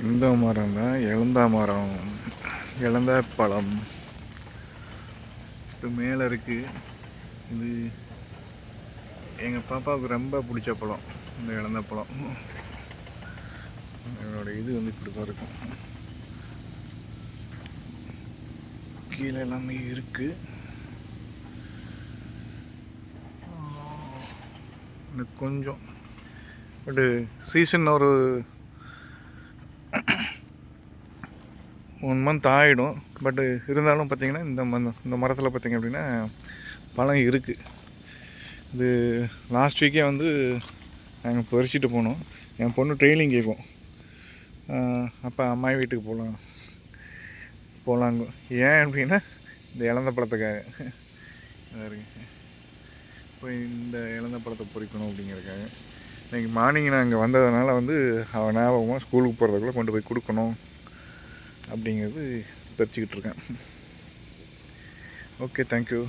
இந்த மரம் தான் இழந்த மரம், இழந்த பழம். இப்போ மேலே இருக்குது. இது எங்கள் பாப்பாவுக்கு ரொம்ப பிடிச்ச பழம், இந்த இழந்த பழம். என்னோட இது இப்படி தான் இருக்கும். கீழே எல்லாமே இருக்குது. இன்னும் கொஞ்சம் பட்டு சீசன் ஒரு 1 மந்த் ஆகிடும். பட்டு இருந்தாலும் பார்த்திங்கன்னா இந்த மரத்தில் பார்த்திங்க அப்படின்னா பழம் இருக்குது. இது லாஸ்ட் வீக்கே நாங்கள் பறிச்சுட்டு போனோம். என் பொண்ணு ட்ரெயினிங் கேட்கும், அப்போ அம்மா வீட்டுக்கு போகலாங்க. ஏன் அப்படின்னா இந்த இழந்த பழத்துக்காக இப்போ இந்த இழந்த பழத்தை பொறிக்கணும் அப்படிங்கிறதுக்காக. இன்றைக்கி மார்னிங் நான் இங்கே வந்ததுனால அவன் ஞாபகமாக ஸ்கூலுக்கு போகிறதுக்குள்ளே கொண்டு போய் கொடுக்கணும் அப்படிங்கிறது பறிச்சுக்கிட்டு இருக்கேன். Okay, thank you.